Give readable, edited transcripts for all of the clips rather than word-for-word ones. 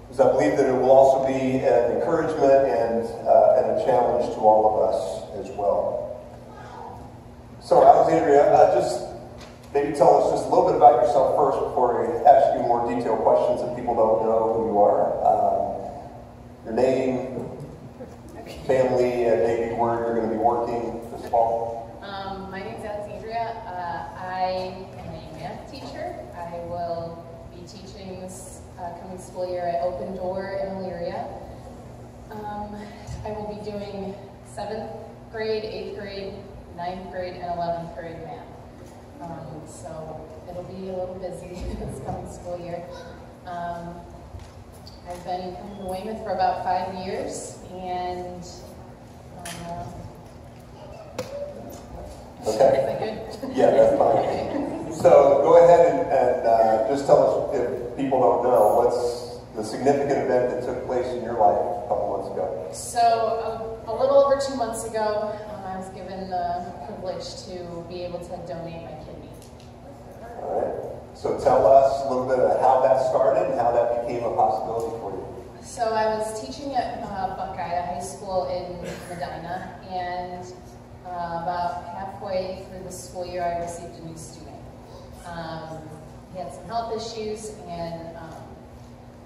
because I believe that it will also be an encouragement and a challenge to all of us as well. So Alexandria, just maybe tell us just a little bit about yourself first before we ask you more detailed questions if people don't know who you are. Your name, family, and maybe where you're going to be working this fall. My name is Alexandria. I am a math teacher. I will be teaching this coming school year at Open Door in Elyria. I will be doing 7th grade, 8th grade, 9th grade, and 11th grade math. So it'll be a little busy this coming school year. I've been coming to Weymouth for about 5 years, and okay. Is that good? Yeah, that's fine. So go ahead and just tell us, if people don't know, what's the significant event that took place in your life a couple months ago? So a little over 2 months ago, I was given the privilege to be able to donate my kidney. All right. So tell us a little bit of how that started and how that became a possibility for you. So I was teaching at Buckeye High School in Medina, and about halfway through the school year, I received a new student. He had some health issues, and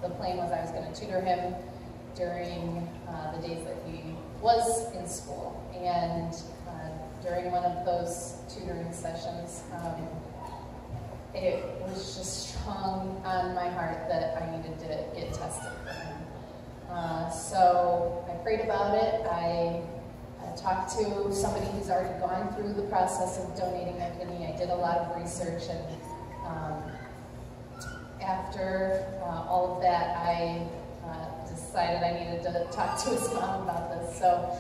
the plan was I was going to tutor him during the days that he was in school. And during one of those tutoring sessions, it was just strong on my heart that I needed to get tested for him. So I prayed about it. I talked to somebody who's already gone through the process of donating their kidney. I did a lot of research, and after all of that, I decided I needed to talk to his mom about this. So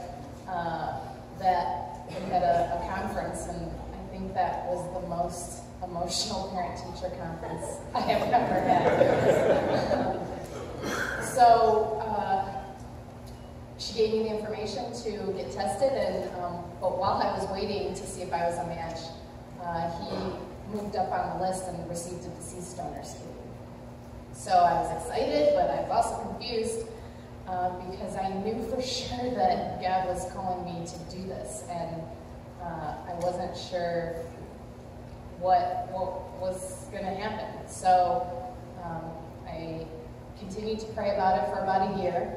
that we had a conference, and I think that was the most emotional parent-teacher conference I have ever had. So she gave me the information to get tested, and but while I was waiting to see if I was a match, he moved up on the list and received a deceased donor's kidney. So I was excited, but I was also confused because I knew for sure that God was calling me to do this, and I wasn't sure what was going to happen. So I continued to pray about it for about a year,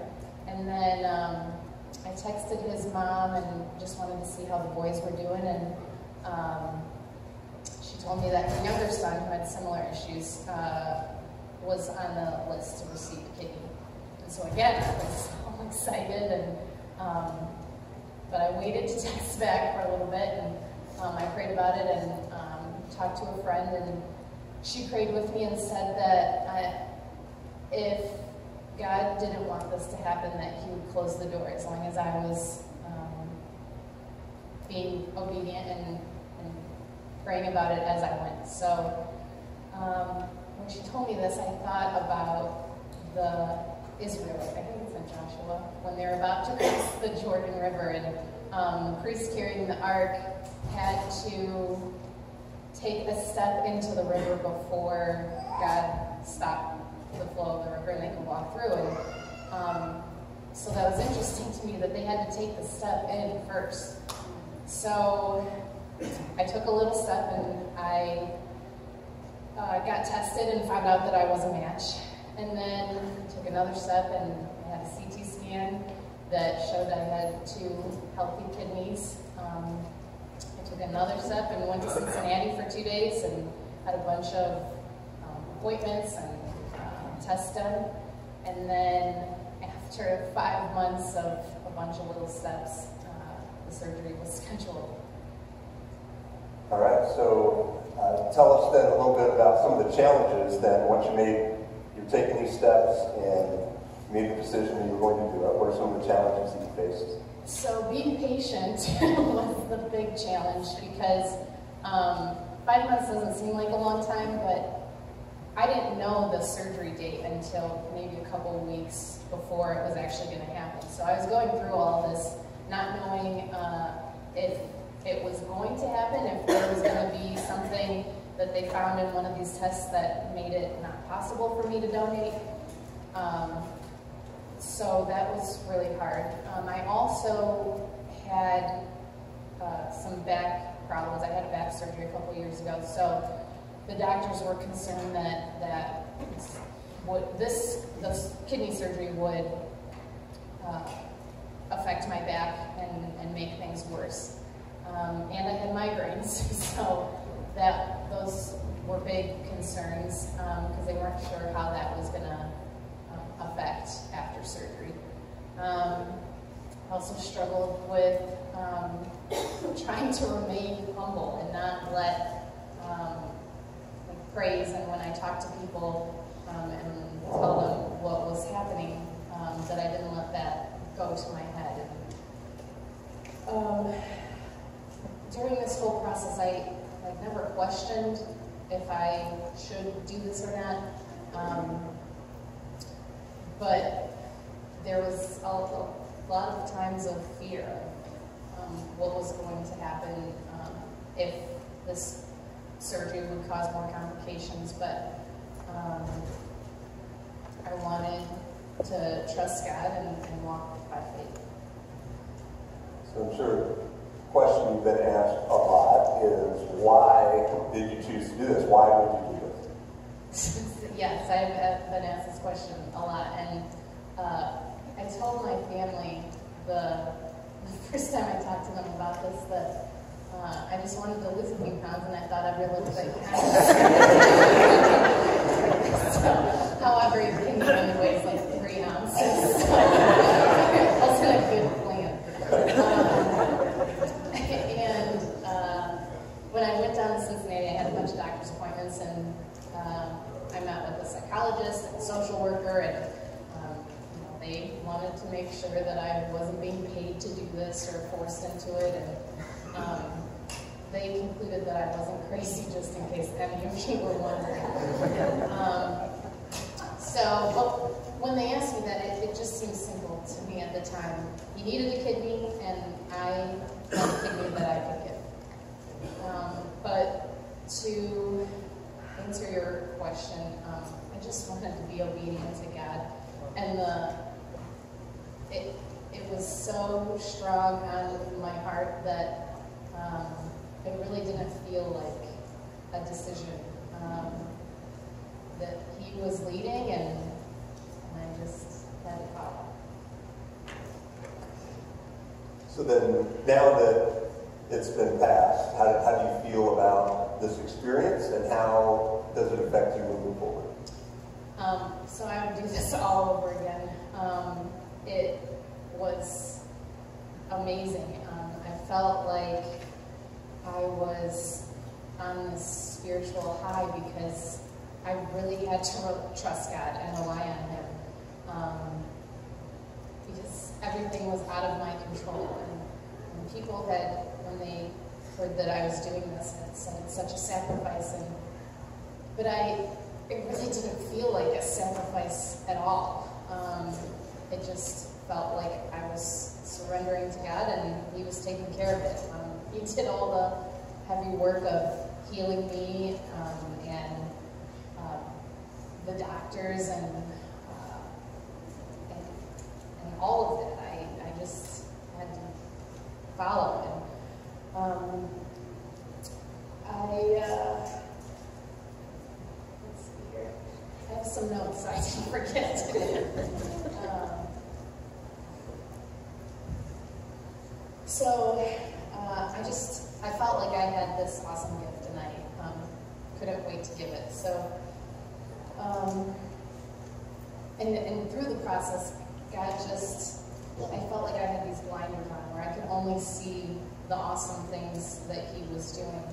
and then I texted his mom and just wanted to see how the boys were doing, and she told me that her younger son, who had similar issues, was on the list to receive a kidney. And so again, I was so excited, and but I waited to text back for a little bit, and I prayed about it and talked to a friend, and she prayed with me and said that if God didn't want this to happen, that he would close the door as long as I was being obedient and praying about it as I went. So when she told me this, I thought about the Israelites, I think it's in Joshua, when they're about to cross the Jordan River, and the priest carrying the ark had to take a step into the river before God stopped the flow of the river and they could walk through. And so that was interesting to me that they had to take the step in first. So I took a little step, and I got tested and found out that I was a match. And then took another step, and I had a CT scan that showed I had 2 healthy kidneys. I took another step and went to Cincinnati for 2 days and had a bunch of appointments and tests done. And then after 5 months of a bunch of little steps, the surgery was scheduled. All right, so tell us then a little bit about some of the challenges then once you're taking these steps and made the decision that you were going to do it. What are some of the challenges that you faced? So being patient was the big challenge, because 5 months doesn't seem like a long time, but I didn't know the surgery date until maybe a couple of weeks before it was actually going to happen. So I was going through all this, not knowing if it was going to happen, if there was going to be something that they found in one of these tests that made it not possible for me to donate. So that was really hard. I also had some back problems. I had a back surgery a couple years ago, so the doctors were concerned that this kidney surgery would affect my back and make things worse. And I had migraines, so those were big concerns because they weren't sure how that was going to affect after surgery. I also struggled with trying to remain humble and not let praise, and when I talk to people and tell them what was happening, that I didn't let that go to my head. During this whole process, I never questioned if I should do this or not, but there was a lot of times of fear of what was going to happen if this surgery would cause more complications, but I wanted to trust God and walk by faith. So I'm sure the question you've been asked a lot is, why did you choose to do this? Why would you do this? Yes, I've been asked this question a lot, and I told my family the first time I talked to them about this that I just wanted to lose a few pounds, and I thought every little bit counted. However, you can only weighs like 3 ounces. So it wasn't a good plan. And when I went down to Cincinnati, I had a bunch of doctor's appointments, and I met with a psychologist and a social worker, and they wanted to make sure that I wasn't being paid to do this or forced into it, and they concluded that I wasn't crazy, just in case any of you were wondering. So when they asked me that, it just seemed simple to me at the time. He needed a kidney, and I had a kidney that I could give. But to answer your question, I just wanted to be obedient to God, and it was so strong on my heart that it really didn't feel like a decision. That He was leading, and I just had to follow. So then, now that it's been passed, how do you feel about this experience, and how does it affect you moving forward? So I would do this all over again. It was amazing. I felt like I was on this spiritual high because I really had to trust God and rely on Him. Because everything was out of my control. And people when they heard that I was doing this, had said it's such a sacrifice. But it really didn't feel like a sacrifice at all. It just felt like I was surrendering to God, and He was taking care of it. He did all the heavy work of healing me, and the doctors, and all of it. I just had to follow it. Let's see here. I have some notes so I didn't forget. I felt like I had this awesome gift, and I couldn't wait to give it. So, and through the process, God I felt like I had these blinders on, where I could only see the awesome things that He was doing.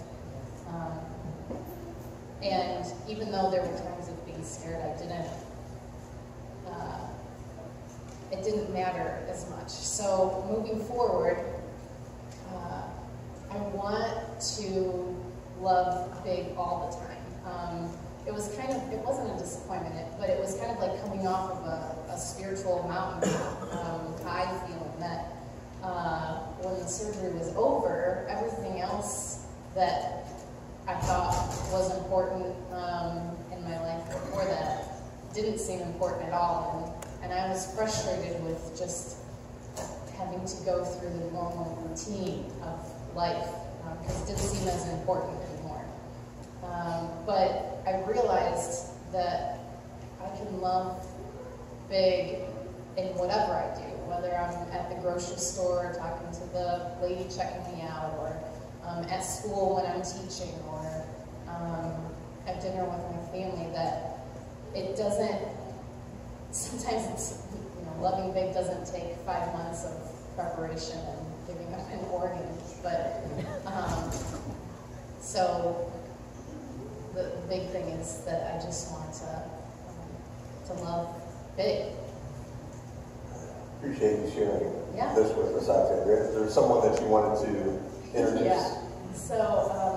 And even though there were times of being scared, it didn't matter as much. So moving forward, I want to love big all the time. It wasn't a disappointment, but it was kind of like coming off of a spiritual mountain high feeling that when the surgery was over, everything else that I thought was important in my life before that didn't seem important at all, and I was frustrated with just having to go through the normal routine of life because it didn't seem as important anymore. But I realized that I can love big in whatever I do, whether I'm at the grocery store talking to the lady checking me out, or at school when I'm teaching, or at dinner with my family, that it doesn't, sometimes it's, loving big doesn't take 5 months of preparation and giving up an organ, but so the big thing is that I just want to love big. Appreciate you sharing Yeah. this with us, Alexandria. Is there someone that you wanted to introduce? Yeah. So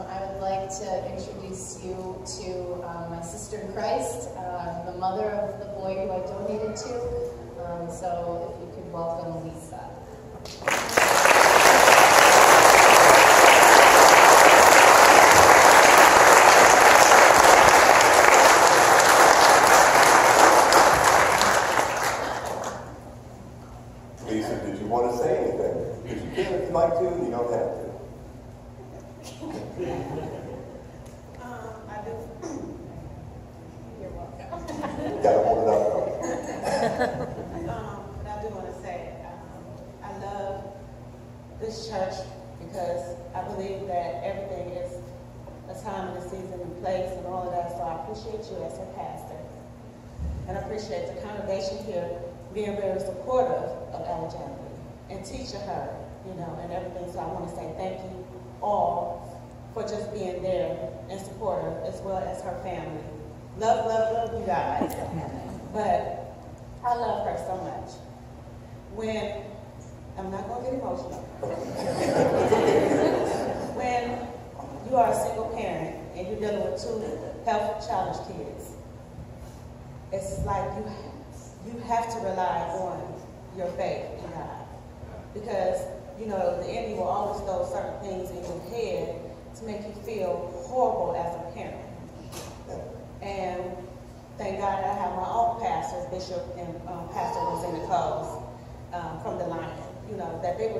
I would like to introduce you to my sister in Christ, the mother of the boy who I donated to. So if you could welcome Lisa. Lisa, did you want to say anything? Because you can if you'd like to, you don't have to. I do. You're welcome. Gotta hold it up. But I do want to say I love this church because I believe that everything is a time and a season and place and all of that. So I appreciate you as her pastor, and I appreciate the congregation here being very supportive of Alexandria and teaching her, and everything. So I want to say thank you all for just being there and supportive, as well as her family. Love, love, love you guys. But I love her so much. When, I'm not going to get emotional. When you are a single parent and you're dealing with 2 health challenged kids, it's like you have to rely on your faith in God. Because, the enemy will always throw certain things in your head to make you feel horrible as a parent. And thank God I have my own pastor, Bishop and Pastor Rosanna Coles from the Lion, that they were